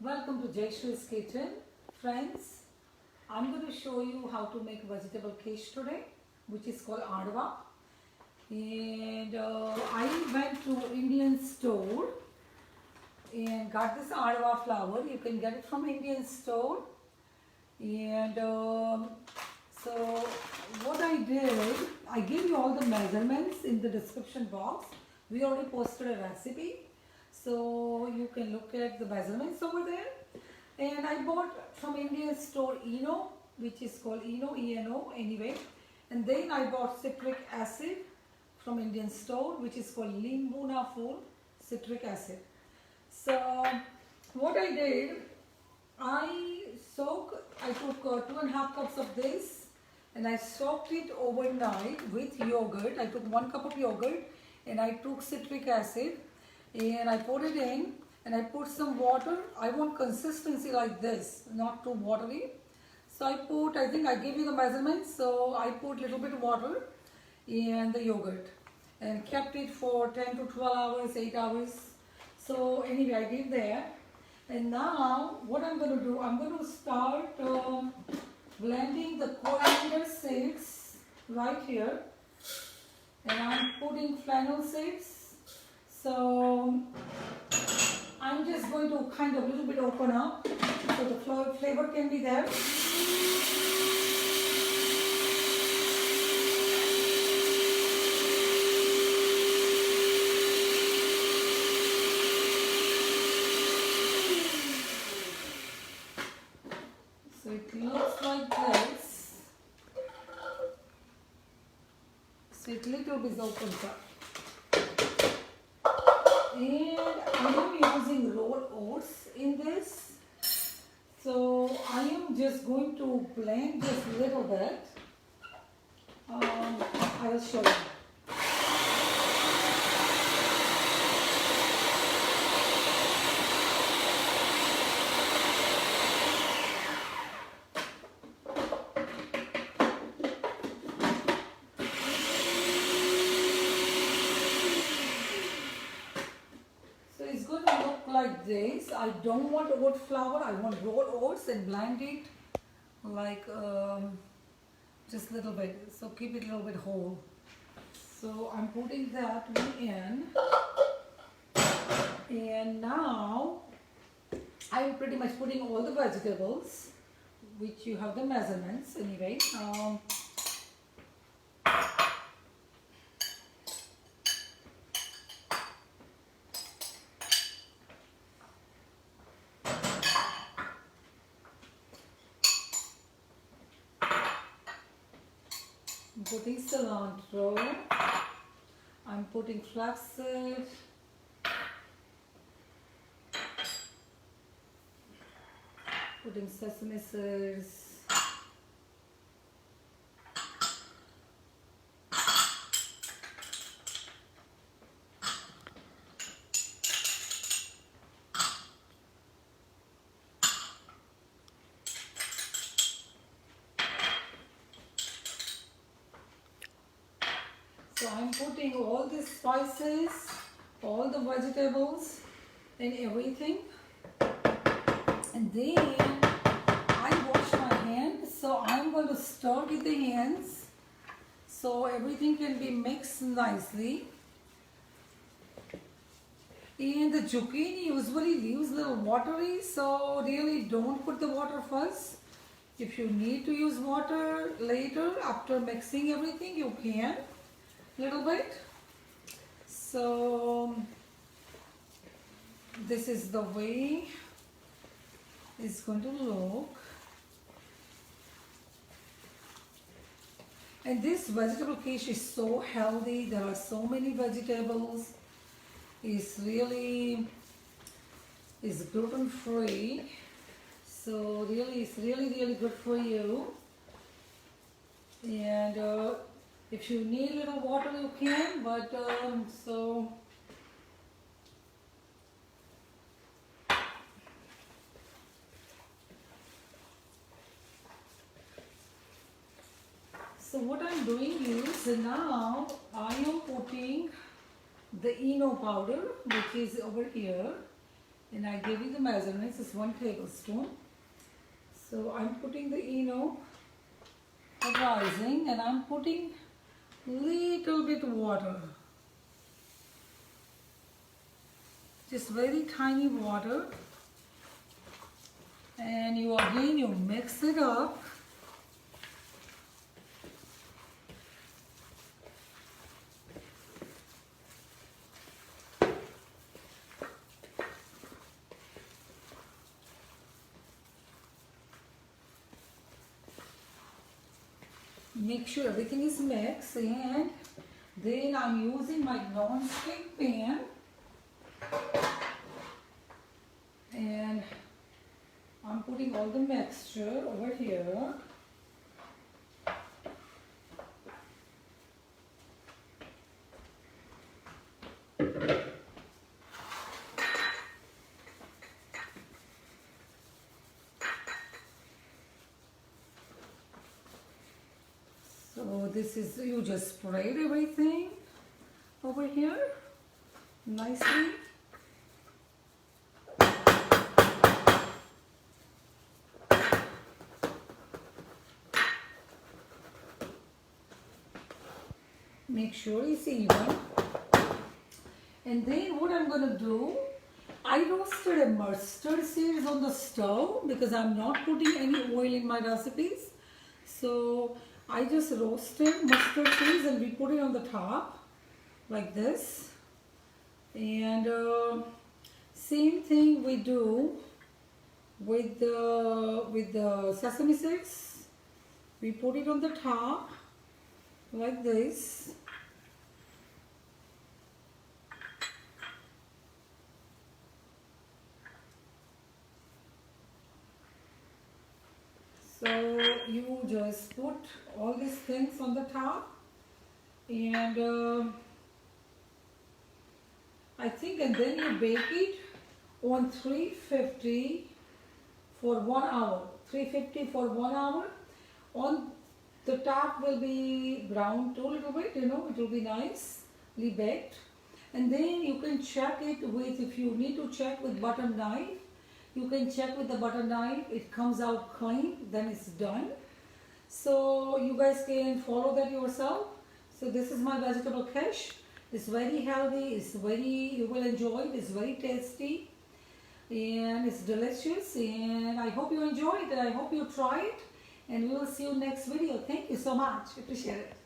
Welcome to Jayshree's Kitchen. Friends, I'm going to show you how to make vegetable quiche today, which is called Adwa. And I went to Indian store and got this Adwa flour. You can get it from Indian store. And so what I did, I gave you all the measurements in the description box. We already posted a recipe, so you can look at the measurements over there. And I bought from Indian store Eno, which is called Eno, E-N-O anyway. And then I bought citric acid from Indian store, which is called Limbuna Full citric acid. So what I did, I took 2.5 cups of this and I soaked it overnight with yogurt. I took 1 cup of yogurt and I took citric acid and I put it in and I put some water. I want consistency like this, not too watery. So I think I gave you the measurements. So I put a little bit of water and the yogurt and kept it for 10 to 12 hours, 8 hours. So anyway, I did that. And now what I'm going to do, I'm going to start blending the coriander seeds right here. And I'm putting fennel seeds. So I'm just going to kind of a little bit open up so the flavor can be there. So it looks like this. So it little bit opens up. And I am using rolled oats in this. So I am just going to blend just a little bit. I will show you. It's going to look like this. I don't want oat flour. I want raw oats and blend it like just a little bit. So keep it a little bit whole. So I'm putting that one in. And now I'm pretty much putting all the vegetables, which you have the measurements anyway. I'm putting cilantro, I'm putting flaxseed, putting sesame seeds, so I'm putting all the spices, all the vegetables and everything. And then I wash my hands, so I'm going to stir with the hands so everything can be mixed nicely. And the zucchini usually leaves a little watery, so really don't put the water first. If you need to use water later after mixing everything, you can. Little bit. So this is the way it's going to look. And this vegetable quiche is so healthy. There are so many vegetables. It's gluten free. So really it's really good for you. And if you need a little water, you can, but so what I'm doing is now I am putting the Eno powder, which is over here, and I gave you the measurements. It's 1 tablespoon. So I'm putting the Eno rising, and I'm putting little bit water, just very tiny water, and you mix it up. Make sure everything is mixed, and then I'm using my non-stick pan, and I'm putting all the mixture over here. So this is, you just spread everything over here nicely. Make sure it's even. And then what I'm going to do, I roasted a mustard seeds on the stove because I'm not putting any oil in my recipes. So I just roasted mustard seeds and we put it on the top like this. And same thing we do with the sesame seeds. We put it on the top like this. So you just put all these things on the top, and I think, and then you bake it on 350 for 1 hour. 350 for 1 hour. On the top will be brown too a little bit, it will be nicely baked. And then you can check it with, if you need to check with butter knife, you can check with the butter knife. It comes out clean, then it's done. So you guys can follow that yourself. So this is my vegetable quiche. It's very healthy, you will enjoy it, it's very tasty, and it's delicious, and I hope you enjoy it, and I hope you try it, and we will see you next video. Thank you so much, appreciate it.